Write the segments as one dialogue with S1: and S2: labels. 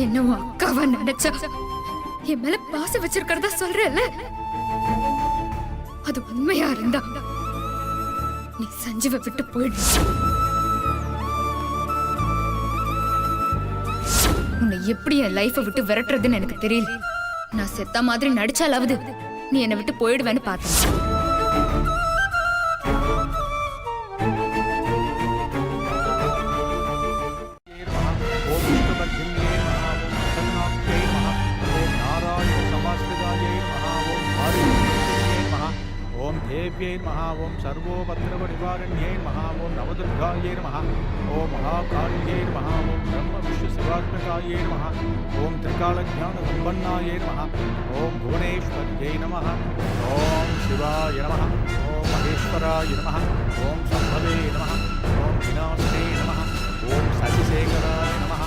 S1: என்ன உன் அக்காவா நினைச்சா என் மேல பாசம் வச்சிருக்கிறதா சொல்றல, அது உண்மையா இருந்தா நீ சஞ்சீவை விட்டு போயிடு. உன்னை எப்படி என் லைஃபை விட்டு விரட்டுறதுன்னு எனக்கு தெரியல. நான் செத்த மாதிரி நடிச்சாலாவது நீ என்னை விட்டு போயிடுவேன்னு பார்த்தேன்.
S2: देव्यै नमः ओम सर्वोपद्रवनिवारण्यै नमः ओम नवदुर्गायै नमः ओम महाकाल्यै नमः ओम ब्रह्मविष्णुशिवात्मकायै नमः ओम त्रिकालज्ञानसम्पन्नायै नमः ओम भुवनेश्वर्यै नमः ओम शिवाय नमः ओम महेश्वराय नमः ओम शम्भवे नमः ओम विनाशने नमः ओम सतिशेखराय नमः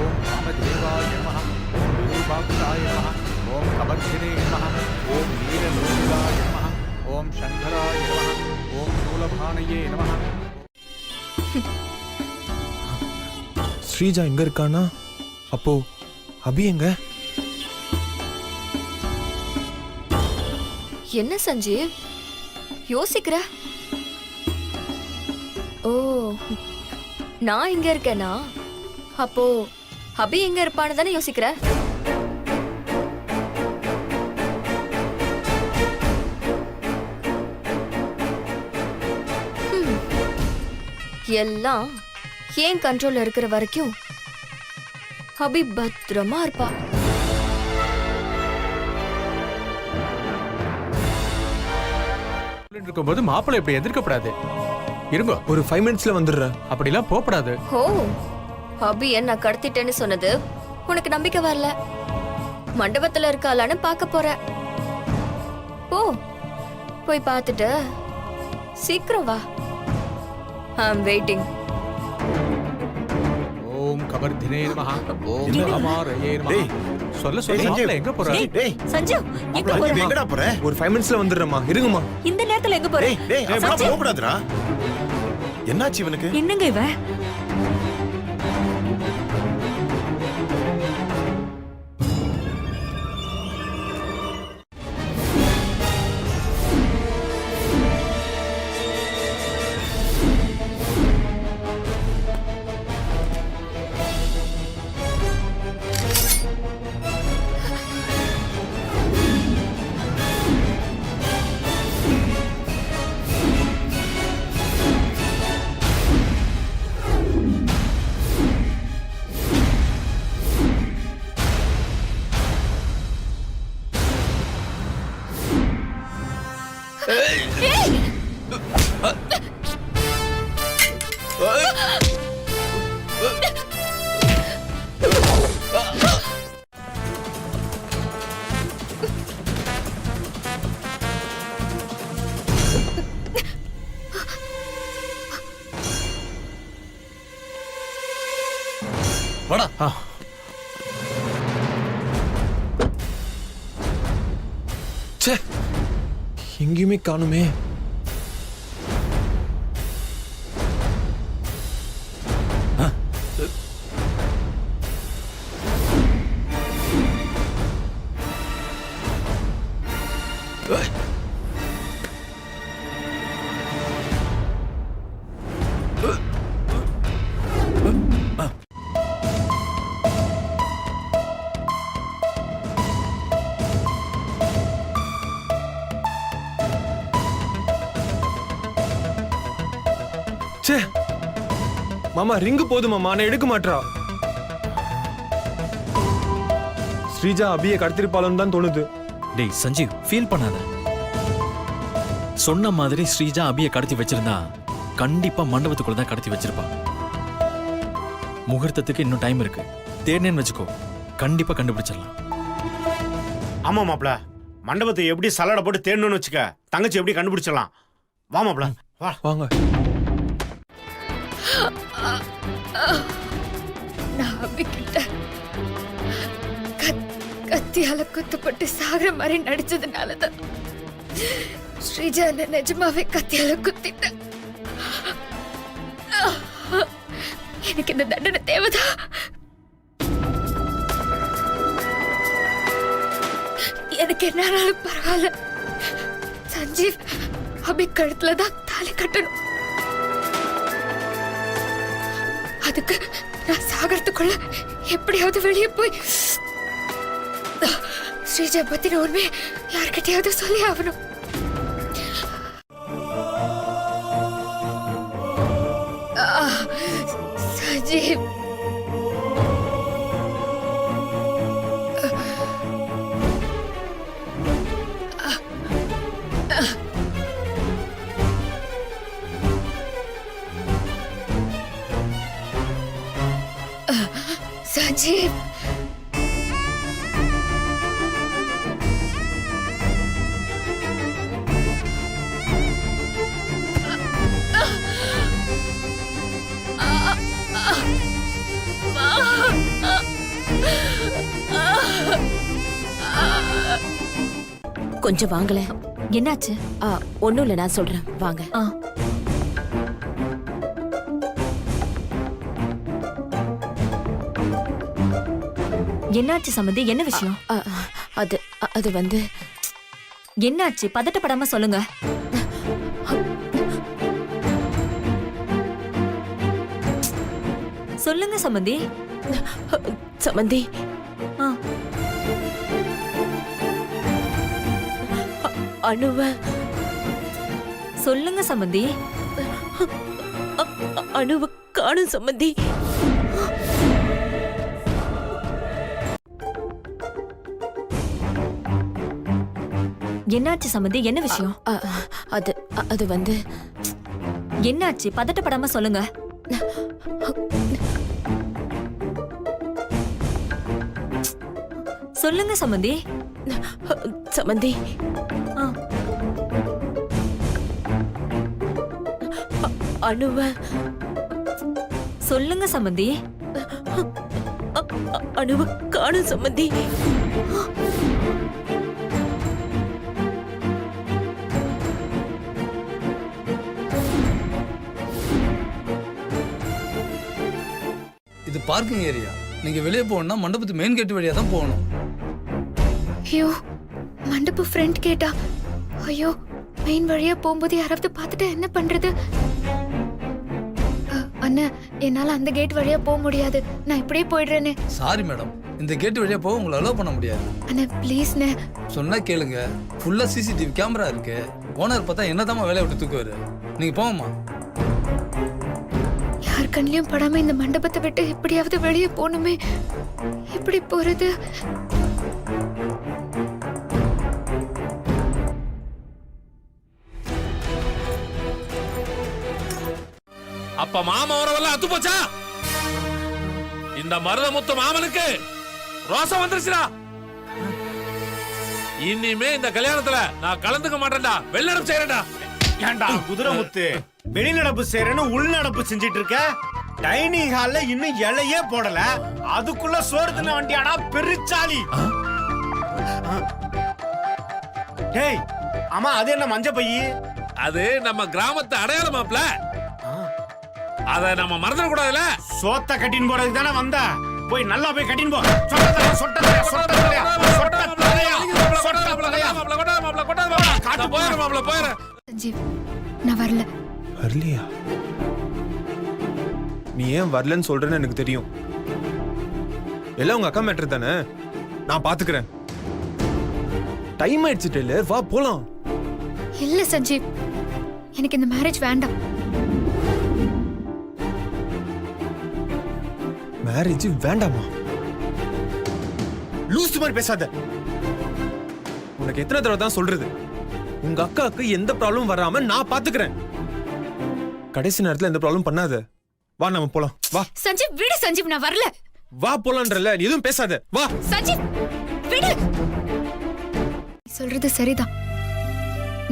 S2: ओम कामदेवाय नमः ओम विरूपाक्षाय नमः ओम कबर्धिने नमः ओम नीललोहिताय नमः ओम शंकराय नमः ओम शूलभानये नमः.
S3: ஸ்ரீஜா எங்க இருக்கானா? அப்போ அபி எங்க?
S4: என்ன சஞ்சீவ் யோசிக்கிற? ஓ, நான் இங்க இருக்கேனா? அப்போ அபி எங்க இருப்பான்னு தானே யோசிக்கிற? எல்லாம் ஏன் கண்ட்ரோல்ல இருக்கிற வரைக்கும் அபி பத்திரமா இருப்பா.
S2: இருக்கும்போது மாப்பிள்ளை இப்படி எதிர்க்கப்படாது. இருங்க,
S3: ஒரு 5 மினிட்ஸ்ல வந்துடுற.
S2: அப்படிலாம் போகப்படாது.
S4: ஓ, அபி என்ன கடத்திட்டேன்னு சொன்னது உனக்கு நம்பிக்கை வரல. மண்டபத்துல இருக்காளான்னு பார்க்க போற. போ, போய் பார்த்துட்டு சீக்கிரம் வா. I'm waiting.
S2: ஓம் கபர்தினே நமஹ ஓம் அமாரயே நமஹ. சொல்ல மாப்ள எங்க போற?
S5: டேய்
S4: சஞ்சு, எங்க போற?
S5: எங்கடா போற?
S3: ஒரு 5 மினிட்ஸ்ல வந்துடுறமா. இருங்கம்மா.
S4: இந்த நேரத்துல எங்க போற?
S5: டேய் போக கூடாதுடா. என்னாச்சு இவனுக்கு?
S4: என்னங்க இவ?
S5: வாடா.
S3: ச்சே, எங்கேயுமே காணுமே. ச்சே, மாமா ரிங்கு போதும் மாமா, நான் எடுக்க மாட்டா. ஸ்ரீஜா அபியை கடத்திருப்பாளன்னு தான் தோணுது.
S6: டேய் சஞ்சீவ், ஃபீல் பண்ணாத. சொன்ன மாதிரி ஸ்ரீஜா அபியை கடத்தி வச்சிருந்தா கண்டிப்பா மண்டபத்துக்குள்ள தான் கடத்தி வச்சிருப்பா. முகூர்த்தத்துக்கு இன்னும் டைம் இருக்கு. தேடினேன்னு வச்சுக்கோ, கண்டிப்பா கண்டுபிடிச்சிடலாம்.
S5: ஆமா மாப்ள, மண்டபத்தை எப்படி சலடை போட்டு தேடணும்னு வச்சுக்க, தங்கச்சி எப்படி கண்டுபிடிச்சிடலாம். வா மாப்ள, வா.
S3: வாங்க.
S1: நான் அபிக்கிட்ட கத்தியால குத்தப்பட்டு சாகிற மாதிரி நடிச்சதுனாலதான் ஸ்ரீஜா என்ன நிஜமாவே கத்தியால குத்திட்ட. எனக்கு இந்த தண்டனை தேவைதான். என்னாலும் பரவாயில்ல. சஞ்சீவ் அபி கழுத்துல தான் தாலி கட்டணும். அதுக்கு நான் சாகறதுக்குள்ள எப்படியாவது வெளியே போய் ஸ்ரீஜா பத்தின உண்மையை யார்கிட்டயாவது சொல்லி ஆகணும். சஞ்சீவ் சஞ்சீவ்
S7: கொஞ்சம் வாங்கல.
S4: என்னாச்சு?
S7: ஒண்ணும் இல்ல, நான் சொல்றேன் வாங்க.
S4: என்னாச்சு சம்மந்தி? என்ன விஷயம்?
S7: அது அது வந்து
S4: என்னாச்சு? பதட்டப்படாம சொல்லுங்க. சொல்லுங்க சம்மந்தி.
S7: சம்மந்தி,
S4: ஆ,
S7: அணுவ
S4: சொல்லுங்க சம்மந்தி.
S7: அணுவ காணும் சம்மந்தி.
S4: என்னாச்சு சம்மந்தி? என்ன விஷயம்?
S7: அது அது வந்து
S4: என்னாச்சு? பதட்டப்படாம சொல்லுங்க. சொல்லுங்க சம்மந்தி.
S7: சம்மந்தி,
S4: ஆ,
S7: அணுவ
S4: சொல்லுங்க சம்மந்தி.
S7: அணுவ காணும் சம்மந்தி.
S8: இது பார்க்கிங் ஏரியா. நீங்க வெளியே போகணும்னா மண்டபத்து மெயின் கேட் வழியா தான் போகணும்.
S1: ஐயோ, மண்டப ஃப்ரண்ட் கேட்டா? ஐயோ, மெயின் வழியா போகும்போது யாராவது பார்த்துட்டா என்ன பண்றது? அண்ணா, என்னால அந்த கேட் வழியா போக முடியாது. நான் இப்படியே போயிடுறேனே.
S8: சாரி மேடம், இந்த கேட் வழியா போக உங்களை அலோவ் பண்ண முடியாது.
S1: அண்ணா ப்ளீஸ்ண்ணே.
S8: சொன்னா கேளுங்க, ஃபுல்லா சிசிடிவி கேமரா இருக்கு. ஓனர் பார்த்தா என்னதாம்மா வேலையை விட்டு தூக்குவாரு. நீங்க போங்கம்மா.
S1: யார் கண்ணிலையும் படாம இந்த மண்டபத்தை விட்டு எப்படியாவது வெளியே போகணுமே. எப்படி போறது?
S9: அப்ப மாமா வரவெல்லாம் அத்து போச்சா? இந்த மருதமுத்து மாமனுக்கு ரோசம் வந்துருச்சுடா. இனிமே இந்த கல்யாணத்துல நான் கலந்துக்க மாட்டேன்டா. வெளிநடப்பு செய்யறேன்டா.
S5: ஏன்டா குதிரை முத்து, வெளிநடப்பு செய்யறேன்னு உள்நடப்பு செஞ்சிட்டு இருக்க? டைனிங் ஹால்ல இன்னும் இலையே போடல, அதுக்குள்ள சோறு தின்ன வண்டியாடா பெருச்சாலி. டேய், ஆமா அது என்ன மஞ்ச பையி?
S9: அது நம்ம கிராமத்து அடையாளமாப்ல. அத நம்ம மறந்துட கூடாதுல.
S5: சோத்த கட்டின் போறதுக்கு தானே வந்த. போய் நல்லா போய் கட்டின் போ. சொட்ட சொட்ட சொட்ட
S1: சஞ்சீவ், நான் வரல.
S3: வரலையா? நீ ஏன் வரலன்னு சொல்றேன்னு எனக்கு தெரியும். எல்லாம் உங்க அக்கா மேட்டர் தானே, நான் பாத்துக்கிறேன். டைம் ஆயிடுச்சு டெய்லர், வா போலாம்.
S1: இல்ல சஞ்சீவ், எனக்கு இந்த மேரேஜ் வேண்டாம்.
S3: மேரேஜ் வேண்டாமா? லூஸ் மாதிரி பேசாத. உனக்கு எத்தனை தடவை தான் சொல்றது? உங்க அக்காவுக்கு எந்த ப்ராப்ளம் வராம நான் பாத்துக்கிறேன். கடைசி நேரத்துல எந்த ப்ராப்ளம் பண்ணாத. வா நம்ம போலாம். வா
S1: சஞ்சீவ், விடு சஞ்சீவ், நான் வரல.
S3: வா போலான்றல, நீ எதுவும் பேசாத. வா
S1: சஞ்சீவ், விடு. நீ சொல்றது சரிதான்.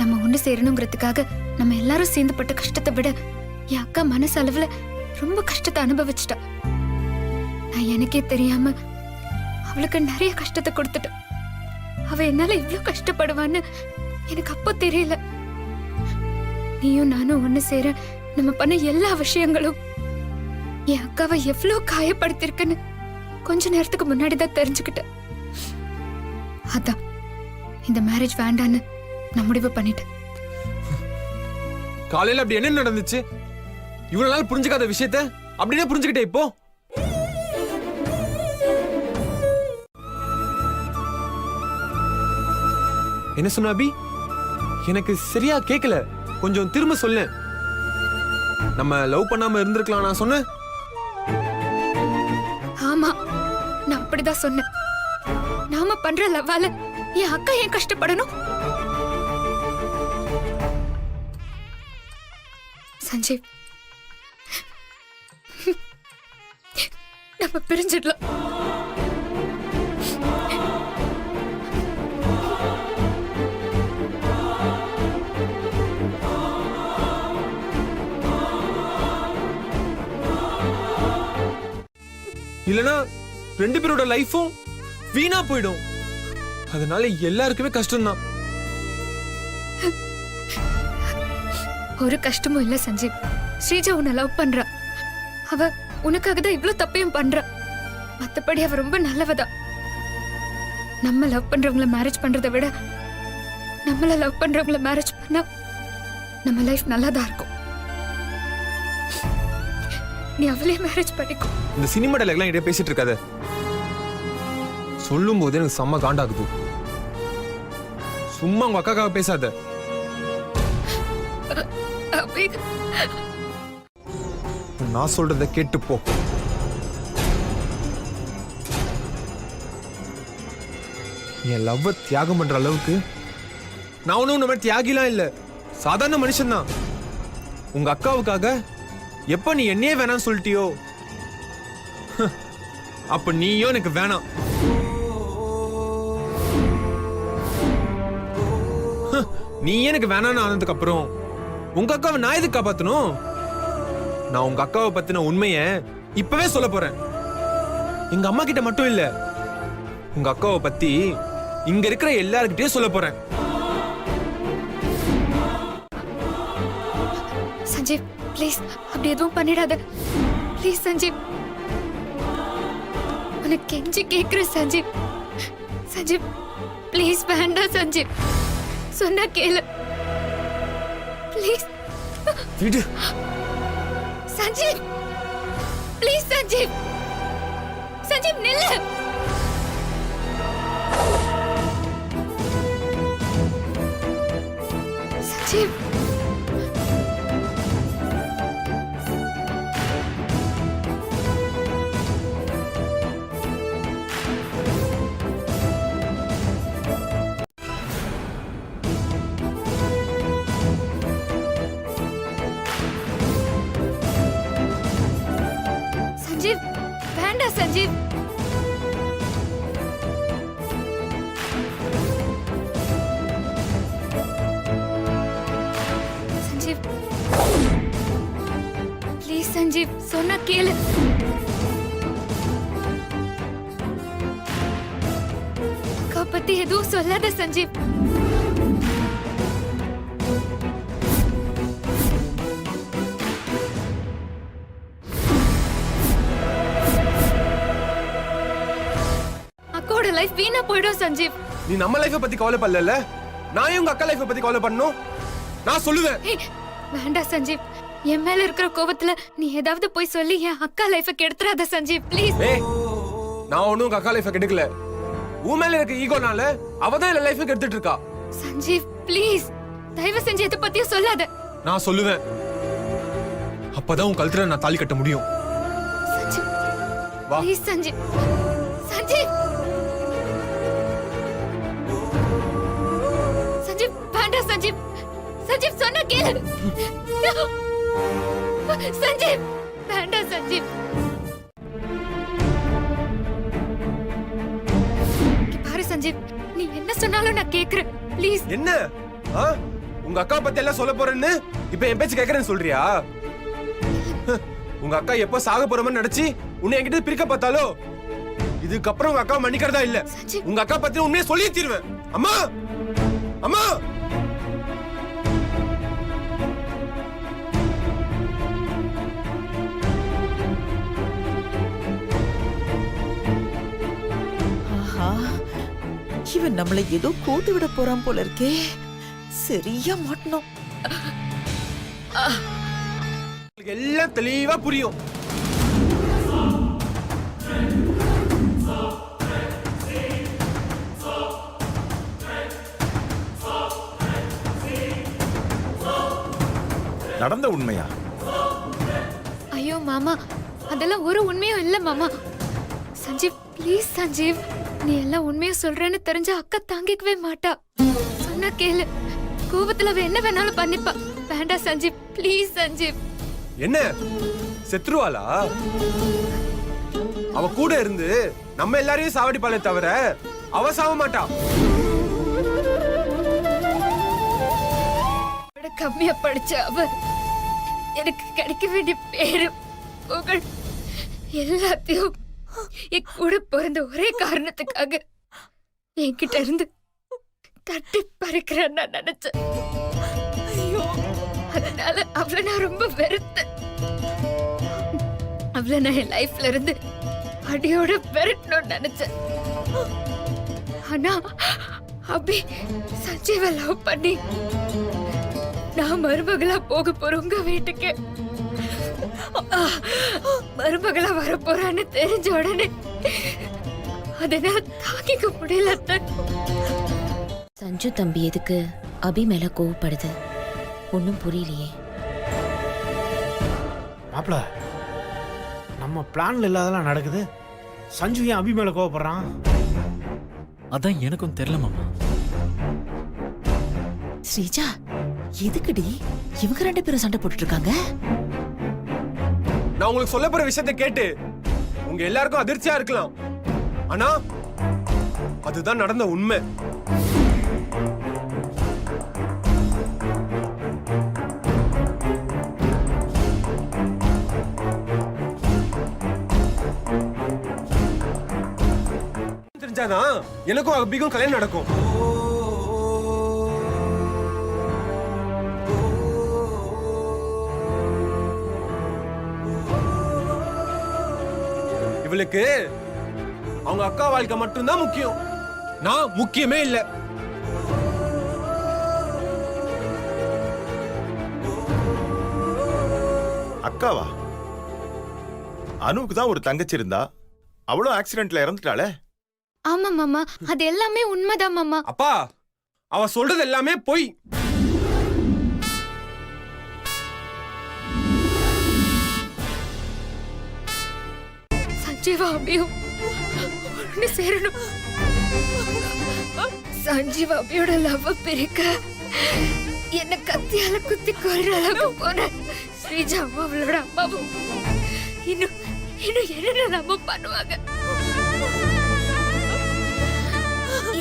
S1: நம்ம ஒண்ணு சேரணுங்கிறதுக்காக நம்ம எல்லாரும் சேர்ந்து பட்ட கஷ்டத்தை விட என் அக்கா மனசு அளவுல ரொம்ப கஷ்டத்தை அனுபவிச்சிட்டா. நான் எனக்கே தெரியாம அவளுக்கு நிறைய கஷ்டத்தை கொடுத்துட்டேன். அவ என்னால இவ்ளோ கஷ்டப்படுவான்னு எனக்கு அப்போ தெரியல. நீயும் நானும் ஒண்ணு சேர நம்ம பண்ண எல்லா விஷயங்களும் என் அக்காவை எவ்வளவு காயப்படுத்திருக்குன்னு கொஞ்ச நேரத்துக்கு முன்னாடி தான் தெரிஞ்சுக்கிட்டேன். அதான் இந்த மேரேஜ் வேண்டான்னு நான் முடிவு பண்ணிட்டேன்.
S3: காலையில அப்படி என்ன நடந்துச்சு? இவ்வளவு நாள் புரிஞ்சுக்காத விஷயத்த அப்படியே புரிஞ்சுக்கிட்டே இப்போ. என்ன சொன்ன அபி? எனக்கு சரியா கேட்கல, கொஞ்சம் திரும்ப சொல்ல. நம்ம லவ் பண்ணாம இருந்திருக்கலாம் நான் சொன்னேன்.
S1: ஆமா, நான் அப்படிதான் சொன்னேன். நாம பண்ற லவ்வால என் அக்கா ஏன் கஷ்டப்படணும்? சஞ்சீவ், நம்ம பிரிஞ்சிடலாம்.
S3: இல்லனா 2 பேரோட லைஃபும் வீணா போயிடும். அதனால எல்லாருக்குமே கஷ்டம்தான்.
S1: ஒரு கஷ்டமும் இல்ல சஞ்சீவ். ஸ்ரீஜா உன்னை லவ் பண்றா. அவ உனக்காக தான் இவ்ளோ தப்பையும் பண்றா. மத்தபடி அவ ரொம்ப நல்லவதான். நம்ம லவ் பண்றவங்கள மேரேஜ் பண்றதை விட நம்மள லவ் பண்றவங்கள மேரேஜ் பண்ணா நம்ம லைஃப் நல்லாதான் இருக்கும். நீ அவளே மேரேஜ் பண்ணிக்கோ.
S3: இந்த சினிமா டைலாக்லாம் இடையே பேசிட்டு இருக்காத. சொல்லும் போது எனக்கு செம்ம காண்டாகுது. சும்மா உங்க அக்காக்காக பேசாத. நான் சொல்றத கேட்டு போ. என் லவ் தியாகம் பண்ற அளவுக்கு நான் ஒன்னும் நம்ம தியாகிலாம் இல்ல, சாதாரண மனுஷன் தான். உங்க அக்காவுக்காக எப்ப நீ என்னையே வேணாம்னு சொல்லிட்டியோ அப்ப நீயோ எனக்கு வேணாம். நீ எனக்கு வேணான்னு ஆனதுக்கு அப்புறம் உங்க அக்காவை நான் எதுக்கு காப்பாத்தணும்? நான் உங்க அக்காவை பத்தின உண்மைய இப்பவே சொல்ல போறேன். எங்க அம்மா கிட்ட மட்டும் இல்ல, உங்க அக்காவை பத்தி இங்க இருக்கிற எல்லார்கிட்டயும் சொல்ல போறேன்.
S1: சஞ்சீவ் ப்ளீஸ் அப்படி எதுவும் பண்ணிடாத. ப்ளீஸ் சஞ்சீவ், உனக்கு கெஞ்சி கேக்குறேன் சஞ்சீவ். சஞ்சீவ் ப்ளீஸ் வேண்டாம் சஞ்சீவ், சொன்னா கேளு ப்ளீஸ்.
S3: விடு
S1: சஞ்சீவ் ப்ளீஸ். சஞ்சீவ், சஞ்சீவ் நில்லு. சஞ்சீவ் சஞ்சீவ் வேண்டாம் சஞ்சீவ். சஞ்சீவ் ப்ளீஸ் சஞ்சீவ், சொன்னா கேளு. அக்கா பத்தி எதுவும் சொல்லாத சஞ்சீவ். அக்காவோட லைஃப் வீணா போயிடும் சஞ்சீவ்.
S3: நீ நம்ம லைஃப பத்தி கவலைப்படல, நான் உங்க அக்கா லைஃப பத்தி கவலை பண்ணணும். நான் சொல்லுவேன்.
S1: ஏய், வேண்டாம் சஞ்சீவ். என் மேல இருக்கிற கோபத்துல நீ ஏதாவது போய் சொல்லி என் அக்கா லைஃப கெடுத்துறாத சஞ்சீவ் ப்ளீஸ்.
S3: ஏய், நான் ஒண்ணும் உங்க அக்கா லைஃப கெடுக்கல. உன் மேல இருக்க ஈகோனால அவ தான் என் லைஃப கெடுத்துட்டு இருக்கா.
S1: சஞ்சீவ் ப்ளீஸ் தயவு செஞ்சு எதை பத்தியும் சொல்லாத.
S3: நான் சொல்லுவேன். அப்பதான் உன் கழுத்துல நான் தாலி கட்ட முடியும்.
S1: சஞ்சீவ்
S3: வா.
S1: ப்ளீஸ் சஞ்சீவ். சஞ்சீவ், சஞ்சீவ் வேண்டாம் சஞ்சீவ். சஞ்சீவ் சொன்னா கேளு. சஞ்சீவ் வேண்டாம் சஞ்சீவ். இங்க பாரு சஞ்சீவ், நீ என்ன சொன்னாலும் நான் கேக்குறேன் ப்ளீஸ்.
S3: என்ன ஆ? உங்க அக்கா பத்தி எல்லாம் சொல்ல போறேன்னு இப்ப என் பேச்சு கேக்குறேன்னு சொல்றியா? உங்க அக்கா எப்ப சாக போற மாதிரி நடிச்சு உன்னை என்கிட்ட பிரிக்க பார்த்தாலோ இதுக்கப்புறம் உங்க அக்கா மன்னிக்கிறதா இல்ல.
S1: சஞ்சீவ்.
S3: உங்க அக்கா பத்தி உண்மையை சொல்லி தீருவேன். அம்மா அம்மா
S7: ஆஹா
S10: இவன் நம்மளை ஏதோ கூட்டு விட போறான் போல இருக்கே. சரியா மாட்டணும்.
S3: எல்லாம் தெளிவா புரியும்.
S11: நடந்த உண்மையா?
S1: ஐயோ மாமா, அதெல்லாம் ஒரு உண்மையும் இல்ல மாமா. சஞ்சீவ், ப்ளீஸ் சஞ்சீவ், நீ எல்லாம் உண்மையா சொல்றேன்னு தெரிஞ்ச அக்கா தாங்கிக்கவே மாட்டா. சொன்னா கேளு, கோபத்துல அவ என்ன வேணாலும் பண்ணிப்பா. வேண்டாம் சஞ்சீவ், ப்ளீஸ் சஞ்சீவ்.
S3: என்ன செத்துருவாளா? அவ கூட இருந்து நம்ம எல்லாரையும் சாவடிப்பாளே தவிர அவ சாவ மாட்டா.
S1: கம்மியா படிச்ச அவர் எனக்கு கிடைக்க வேண்டிய பேரு புகழ் எல்லாத்தையும் என் கூட பிறந்த ஒரே காரணத்துக்காக என்கிட்ட இருந்து தட்டி பறிக்கிறேன்னு நான் நினைச்சேன். அதனால அவளை நான் ரொம்ப வெறுத்தேன். அவளை நான் என் லைஃப்ல இருந்து அடியோட வெறுட்டணும்னு நினைச்சேன். ஆனா அபி சஞ்சீவ லவ் பண்ணி நான் மருமகளா போக போற உங்க வீட்டுக்கு மருமகளா வர போறான்னு தெரிஞ்ச உடனே அதனால தாங்கிக்க முடியல.
S7: சஞ்சு தம்பி எதுக்கு அபி மேல கோவப்படுது ஒன்னும் புரியலையே.
S5: மாப்ள, நம்ம பிளான்ல இல்லாதெல்லாம் நடக்குது. சஞ்சு ஏன் அபி மேல கோவப்படுறான்?
S6: அதான் எனக்கும் தெரியல மாமா.
S10: ஸ்ரீஜா, எதுக்குடி இவங்க 2 பேரும் சண்டை போட்டுட்டு இருக்காங்க?
S3: நான் உங்களுக்கு சொல்ல போற விஷயத்தை கேட்டு உங்க எல்லாருக்கும் அதிர்ச்சியா இருக்கலாம். ஆனா அதுதான் நடந்த உண்மை. தெரிஞ்சாதான் எனக்கும் அபிக்கும் கல்யாணம் நடக்கும். இவளுக்கு அவங்க அக்கா வாழ்க்கை மட்டும்தான் முக்கியம். நான் முக்கியமே இல்ல.
S11: அக்காவா? அனுவுக்கு தான் ஒரு தங்கச்சி இருந்தா, அவளும் ஆக்சிடென்ட்ல இறந்துட்டாளே.
S1: ஆமா மாமா, அது எல்லாமே உண்மைதான் மாமா.
S3: அப்பா, அவ சொல்றது எல்லாமே பொய்.
S1: சஞ்சீவா அபியும் ஒண்ணு சேரணும். சஞ்சீவா அபியோட லவ் பிரிக்க என்ன கத்தியால குத்தி கொல்ற அளவுக்கு போன ஸ்ரீஜாவும் அவளோட அம்மாவும் இன்னும் என்னென்ன பண்ணுவாங்க.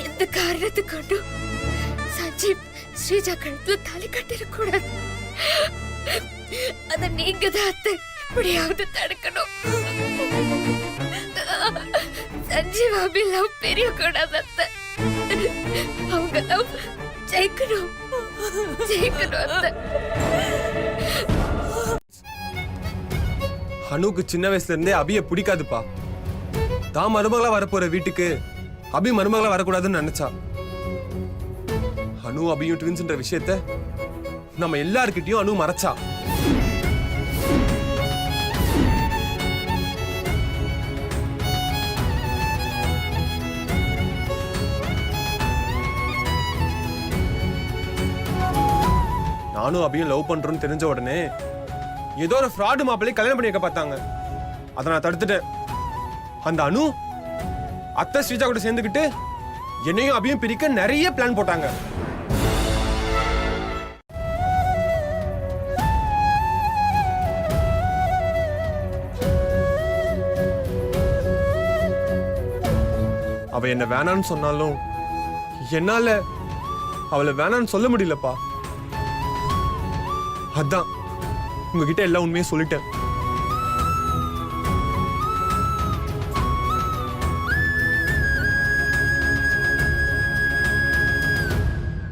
S1: எந்த காரணத்தை கொண்டு சஞ்சீவ் ஸ்ரீஜா கழுத்துல தாலி கட்டிடக்கூடாது. அத நீங்க தான் அத்தை எப்படியாவது தடுக்கணும். சஞ்சீவ் அபி லவ் பெரிய கூடாது அத்தை. அவங்க லவ் ஜெயிக்கணும் அத்தை.
S3: அனுக்கு சின்ன வயசுல இருந்தே அபிய பிடிக்காதுப்பா. தான் மருமகளா வரப்போற வீட்டுக்கு அபி மருமகளா வரக்கூடாதுன்னு நினைச்சா. அனு அபியும் ட்வின்ஸ்ன்ற விஷயத்த நம்ம எல்லார்கிட்டயும் அனு மறைச்சா. நானும் அபியும் லவ் பண்றோம்னு தெரிஞ்ச உடனே ஏதோ ஒரு ஃப்ராடு மாப்பிள்ளை கல்யாணம் பண்ணி வைக்க பார்த்தாங்க. அதை நான் தடுத்துட்டேன். அந்த அனு அத்தை ஸ்ரீஜா கூட சேர்ந்துக்கிட்டு என்னையும் அபியும் பிரிக்க நிறைய பிளான் போட்டாங்க. அவ என்ன வேணான்னு சொன்னாலும் என்னால அவளை வேணான்னு சொல்ல முடியலப்பா. அதான் உங்ககிட்ட எல்லா உண்மையும் சொல்லிட்டேன்.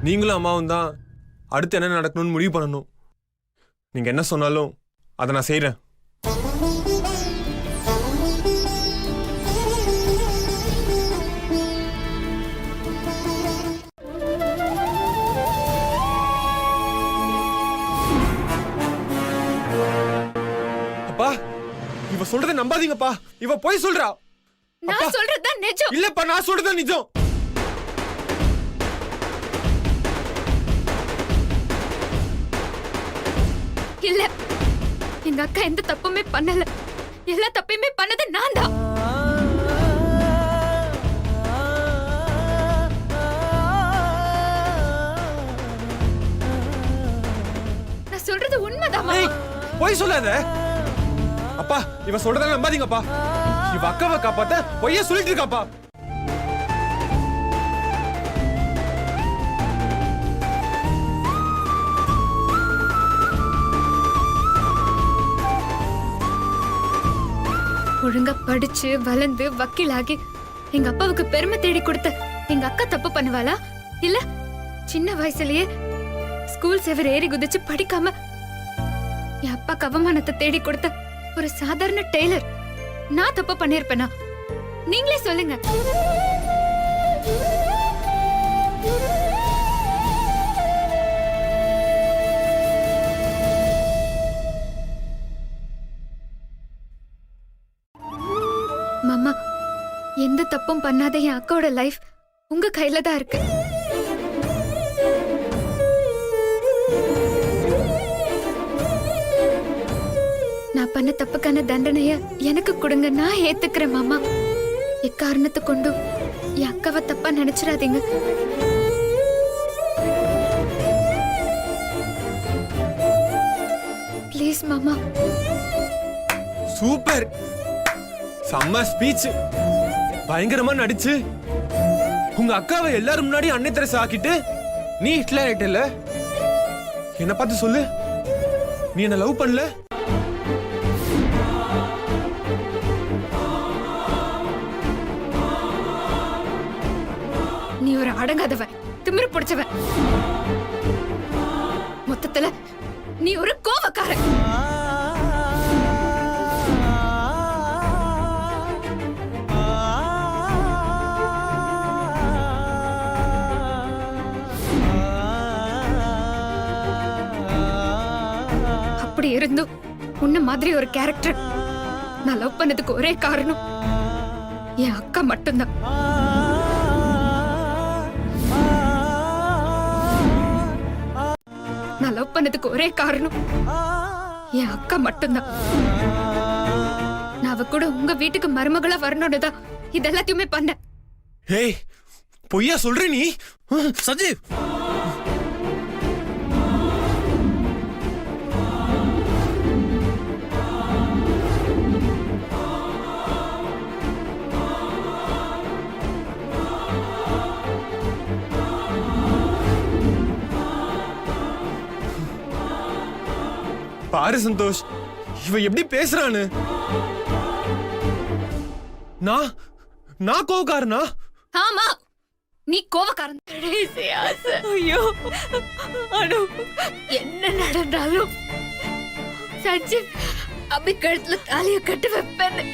S3: நீங்களும் அம்மாவும் தான் அடுத்து என்ன நடக்கணும்னு முடிவு பண்ணணும். நீங்க என்ன சொன்னாலும் அதை நான் செய்றேன். இவ சொல்றதை நம்பாதீங்கப்பா. இவ போய் சொல்றா.
S1: நான் சொல்றதுதான் நிஜம்.
S3: இல்லப்பா, நான் சொல்றதுதான் நிஜம்.
S1: இல்ல, எங்க அக்கா எந்த தப்புமே பண்ணல. எல்லா தப்பையுமே பண்ணது நான் தான். நான் சொல்றது உண்மைதான் மாமா.
S3: ஏய், போய் சொல்லாத. அப்பா, இவ சொல்றதை நம்பாதீங்கப்பா. இவ அக்காவை காப்பாத்த பொய்ய சொல்லிட்டு இருக்காப்பா.
S1: ஒழுங்கா படிச்சு வளர்ந்து வக்கீலாகி எங்க அப்பாவுக்கு பெருமை தேடி கொடுத்த எங்க அக்கா தப்பு பண்ணுவாளா? இல்ல சின்ன வயசுலயே ஸ்கூல் செவர் ஏறி குதிச்சு படிக்காம என் அப்பாக்கு அவமானத்தை தேடி கொடுத்த ஒரு சாதாரண டெய்லர் நான் தப்பு பண்ணிருப்பேனா? நீங்களே சொல்லுங்க. மாமா, எந்த தப்பும் பண்ணாத என் அக்காவோட லைஃப் உங்க கையில தான் இருக்கு. நான் பண்ண தப்புக்கான தண்டனைய எனக்கு கொடுங்க, நான் ஏத்துக்கிறேன் மாமா. எக்காரணத்தை கொண்டும் என் அக்காவை தப்பா நினைச்சிடாதீங்க. ப்ளீஸ் மாமா.
S3: சூப்பர், செம்ம ஸ்பீச். பயங்கரமா நடிச்சு உங்க அக்காவை எல்லாரும் முன்னாடி அன்னை தெரசா ஆக்கிட்டு நீ ஹிட்லர் ஆயிட்டல. என்ன பார்த்து சொல்லு, நீ என்ன லவ் பண்ணல?
S1: நீ ஒரு அடங்காதவன், திமிரு பிடிச்சவன். மொத்தத்துல நீ ஒரு கோவக்காரன். அப்படி இருந்தும் உன்ன மாதிரி ஒரு கேரக்டர் நான் லவ் பண்ணதுக்கு ஒரே காரணம் என் அக்கா மட்டும்தான். நான் லவ் பண்ணதுக்கு ஒரே காரணம் என் அக்கா மட்டும்தான். நான் அவ கூட உங்க வீட்டுக்கு மருமகளா வரணும்னு தான் இதெல்லாத்தையுமே பண்ண.
S3: ஏய், பொய்யா சொல்ற நீ?
S6: சஞ்சீவ்,
S3: பாரு சந்தோஷ், இவ எப்படி பேசுறான்னு. நான் கோவக்காரனா?
S1: ஆமா, நீ கோவக்காரன்.
S10: ஐயோ அனு,
S1: என்ன நடந்தாலும் சஞ்சீவ் அபி கழுத்துல தாலிய கட்டு வைப்பேன்னு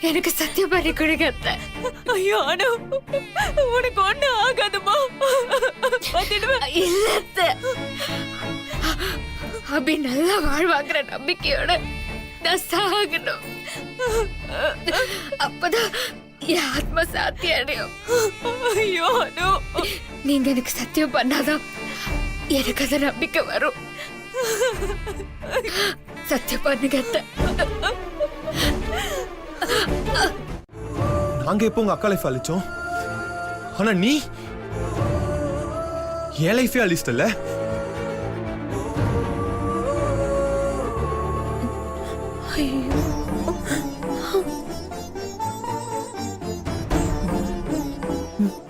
S1: எனக்கு சத்தியம் பண்ணி கொடுங்க.
S10: ஐயோ அனு, உனக்கு ஒண்ணு ஆகாதுமா.
S1: இல்ல அத்தை. அபி நல்லா வாழ்வாங்கிற நம்பிக்கையோட நான் சாகணும். அப்பதான் என் ஆத்மா சாத்தி அடையும்.
S10: ஐயோ அனு,
S1: நீங்க எனக்கு சத்தியம் பண்ணாதான் எனக்கு அந்த நம்பிக்கை வரும். சத்தியம் பண்ணுங்க அத்தை.
S3: நாங்க எப்போ உங்க அக்கா லைஃப் அழிச்சோம்? ஆனா நீ என் லைஃபே அழிச்சிட்டல.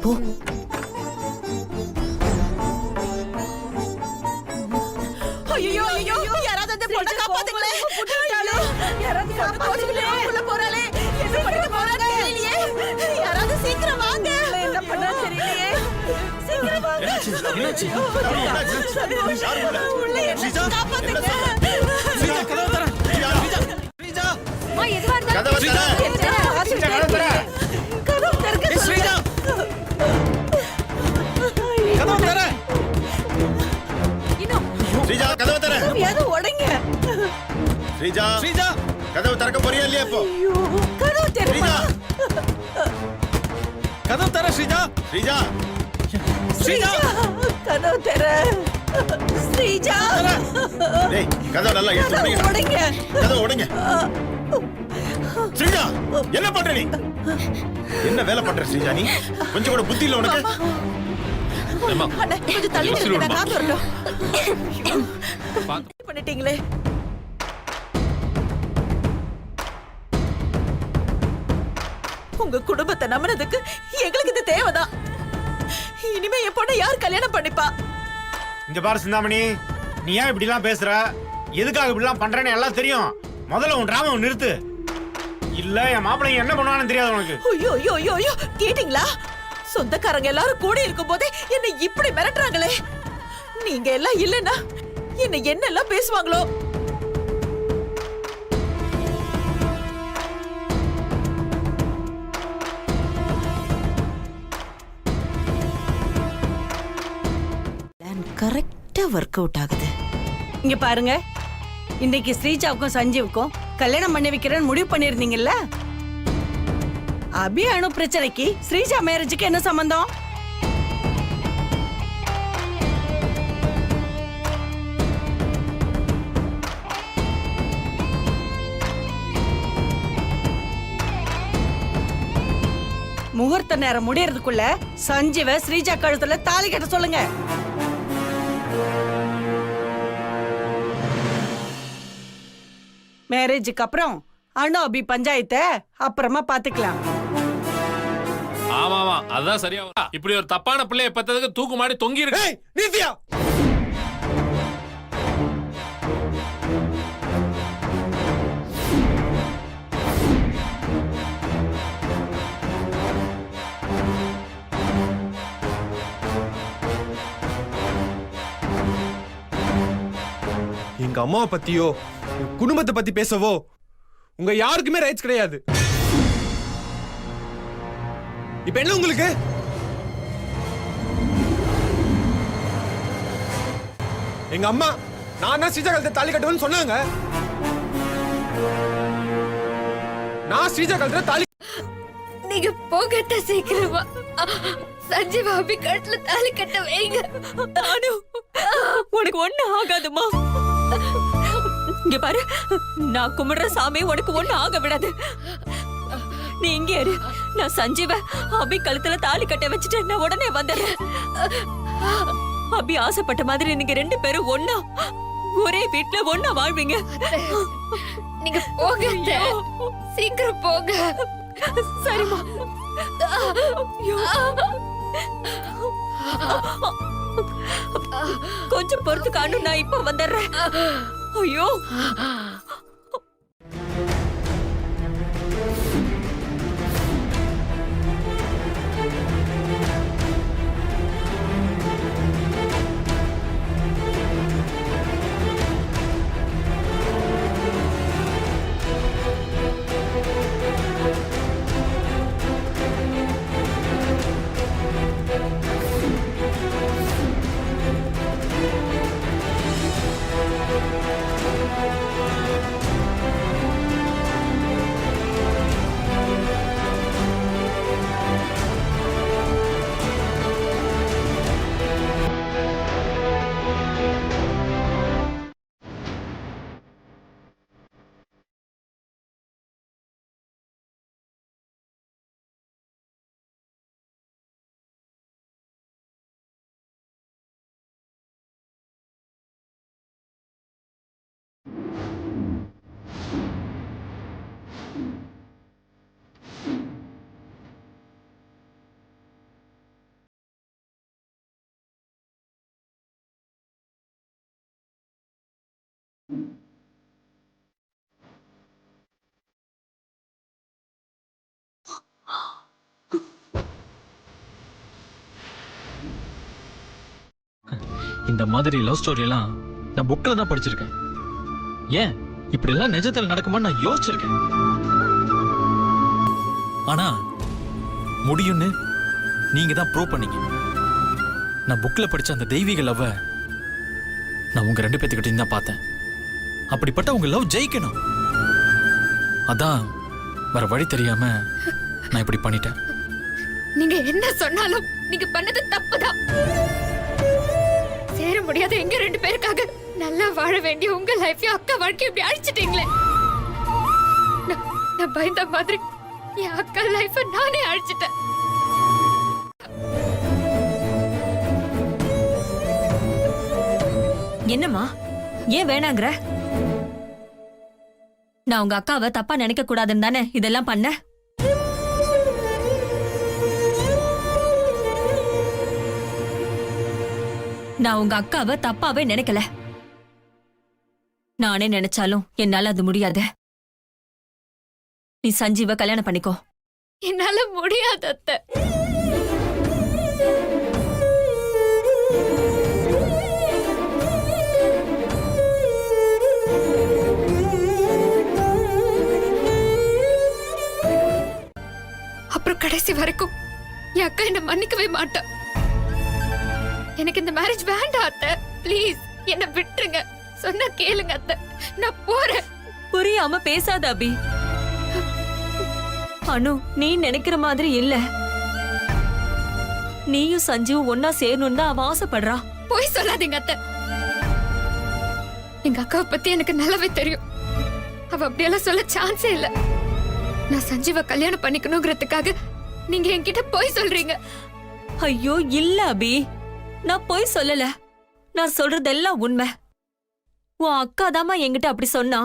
S10: போ. ஐயோ ஐயோ, யாராவது அந்த பொண்ணை காப்பாத்துங்களே. யாராவது காப்பாத்துங்களே. உள்ள போறாளே, என்ன பண்ணிட்டு போறாங்க தெரியலையே. யாராவது சீக்கிரம் வாங்க. என்ன பண்ணா தெரியலையே. சீக்கிரம் வாங்க.
S6: என்னாச்சு?
S10: உள்ள என்ன காப்பாத்துங்க.
S6: கதவை தர.
S1: அம்மா, எதுவா இருந்தாலும்
S11: கதவை தர.
S10: கதவு திறக்க சொல்லுங்க.
S6: கதவை தர.
S11: ஸ்ரீஜா, கதவை தர.
S10: ஏதோ உடைங்க.
S11: ஸ்ரீஜா,
S6: ஸ்ரீஜா
S11: கதவு திறக்க போறியா இல்லையா இப்போ
S10: ஐயோ, கதவு திறமா.
S6: கதவு தர ஸ்ரீஜா.
S11: ஸ்ரீஜா
S10: ஸ்ரீஜா, கதவு திற. ஸ்ரீஜா,
S11: டேய் கதவு நல்லா எடுத்து
S10: கதவு
S11: உடைங்க.
S10: உடைங்க.
S11: கதவு உடைங்க. ஸ்ரீஜா என்ன பண்ற நீ? என்ன வேலை பண்ற ஸ்ரீஜா நீ? கொஞ்சம் கூட புத்தி இல்ல உனக்கு?
S10: அண்ணே, கொஞ்சம் தள்ளி நிறுத்துங்க, நான் காத்து வரட்டும். பண்ணிட்டீங்களே. உங்க குடும்பத்தை நம்பினதுக்கு எங்களுக்கு இது தேவைதான். இனிமே என் பொண்ணை யார் கல்யாணம் பண்ணிப்பா?
S5: இங்க பாரு சிந்தாமணி, நீ ஏன் இப்படி எல்லாம் பேசுற? எதுக்காக இப்படி எல்லாம் பண்றேன்னு எல்லாம் தெரியும். முதல்ல உன் டிராமாவை நிறுத்து. இல்ல என் மாப்பிள்ளை என்ன பண்ணுவான்னு தெரியாது உனக்கு.
S10: ஐயோ ஐயோ ஐயோ ஐயோ, கேட்டீங்களா? சொந்தக்காரங்க எல்லாரும் கூட இருக்கும் போதே என்னை இப்படி மிரட்டுறாங்களே. நீங்க எல்லாம் இல்லைன்னா என்ன என்னெல்லாம் பேசுவாங்களோ. கரெக்டா ஒர்க் அவுட் ஆகுது.
S12: இங்க பாருங்க, இன்னைக்கு ஸ்ரீஜாவுக்கும் சஞ்சீவுக்கும் கல்யாணம் பண்ணி வைக்கிறேன்னு முடிவு பண்ணிருந்தீங்கல்ல? அபி அணு பிரச்சனைக்கு ஸ்ரீஜா மேரேஜுக்கு என்ன சம்பந்தம்? முகூர்த்த நேரம் முடியறதுக்குள்ள சஞ்சீவ ஸ்ரீஜா கழுத்துல தாலி கட்ட சொல்லுங்க. மேரேஜுக்கு அப்புறம் அணு அபி பஞ்சாயத்தை அப்புறமா பாத்துக்கலாம்.
S9: ஆமா ஆமா அதான் சரியா வரும். இப்படி ஒரு தப்பான பிள்ளைய பெத்ததுக்கு தூக்கு மாடி தொங்கி இருக்கு.
S3: ஏய் நித்யா, எங்க அம்மாவை பத்தியோ என் குடும்பத்தை பத்தி பேசவோ உங்க யாருக்குமே ரைட்ஸ் கிடையாது. இப்ப என்ன உங்களுக்கு? எங்க அம்மா நான் தான் ஸ்ரீஜா கழுத்தை தாலி கட்டுவேன்னு சொன்னாங்க. நான் ஸ்ரீஜா கழுத்துல தாலி.
S1: நீங்க போகட்ட சீக்கிரமா சஞ்சீவ் அபி கழுத்துல தாலி கட்ட வைங்க.
S10: அனு, உனக்கு ஒண்ணு ஆகாதுமா. இங்க பாரு, நான் கும்பிடுற சாமி உனக்கு ஒண்ணு ஆக விடாது. நீ இங்க இரு. நான் சஞ்சீவ அபி கழுத்துல தாலி கட்ட வச்சுட்டு நான் உடனே வந்துடுறேன். அபி ஆசைப்பட்ட மாதிரி நீங்க ரெண்டு பேரும் ஒண்ணா ஒரே வீட்டுல ஒண்ணா வாழ்வீங்க.
S1: நீங்க போக, சீக்கிரம் போக.
S10: சரிம்மா. கொஞ்சம் பொறுத்து காணும், நான் இப்ப வந்துடுறேன். ஐயோ,
S6: இந்த மாதிரி லவ் ஸ்டோரி எல்லாம் நான் புக்ல தான் படிச்சிருக்கேன். ஏன் இப்படி எல்லாம் நிஜத்துல நடக்குமான்னு நான் யோசிச்சிருக்கேன். ஆனா முடியும்னு நீங்க தான் ப்ரூவ் பண்ணீங்க. நான் புக்ல படிச்ச அந்த தெய்வீக லவ்வ நான் உங்க ரெண்டு பேத்துக்கிட்டையும் தான் பார்த்தேன். அப்படிப்பட்ட உங்க லவ் ஜெயிக்கணும். அதான் வேற வழி தெரியாம நான் இப்படி பண்ணிட்டேன்.
S1: நீங்க என்ன சொன்னாலும் நீங்க பண்ணது தப்புதான். சேர முடியாத எங்க 2 பேருக்காக நல்லா வாழ வேண்டிய உங்க லைஃபையும் அக்கா வாழ்க்கையும் இப்படி அழிச்சிட்டீங்களே. நான் பயந்த மாதிரி என் அக்கா லைஃப நானே அழிச்சிட்டேன்.
S4: என்னம்மா ஏன் வேணாங்கிற? நான் உங்க அக்காவை தப்பா நினைக்க கூடாதுன்னு தானே இதெல்லாம் பண்ண. நான் உங்க அக்காவை தப்பாவே நினைக்கல. நானே நினைச்சாலும் என்னால அது முடியாது. நீ சஞ்சீவ கல்யாணம் பண்ணிக்கோ.
S1: என்னால முடியாது அத்தை. அப்புறம் கடைசி வரைக்கும் என் அக்கா என்ன மன்னிக்கவே மாட்டா. எனக்கு இந்த மேரேஜ் வேண்டாம் அத்தை. ப்ளீஸ் என்ன விட்டுருங்க. சொன்னா கேளுங்க அத்தை. நான் போறேன்.
S4: புரியாம பேசாத அபி. அனு, நீ நினைக்கிற மாதிரி இல்ல. நீயும் சஞ்சீவும் ஒன்னா சேரணும்னு தான் அவ ஆசைப்படுறா.
S1: போய் சொல்லாதீங்க அத்தை. எங்க அக்காவை பத்தி எனக்கு நல்லாவே தெரியும். அவ அப்படியெல்லாம் சொல்ல சான்ஸே இல்ல. நான் சஞ்சீவ கல்யாணம் பண்ணிக்கணுங்கிறதுக்காக நீங்க என்கிட்ட போய் சொல்றீங்க.
S4: ஐயோ இல்ல அபி, நான் போய் சொல்லல. நான் சொல்றதெல்லாம் உண்மை. உன் அக்கா தாமா என்கிட்ட அப்படி சொன்னா.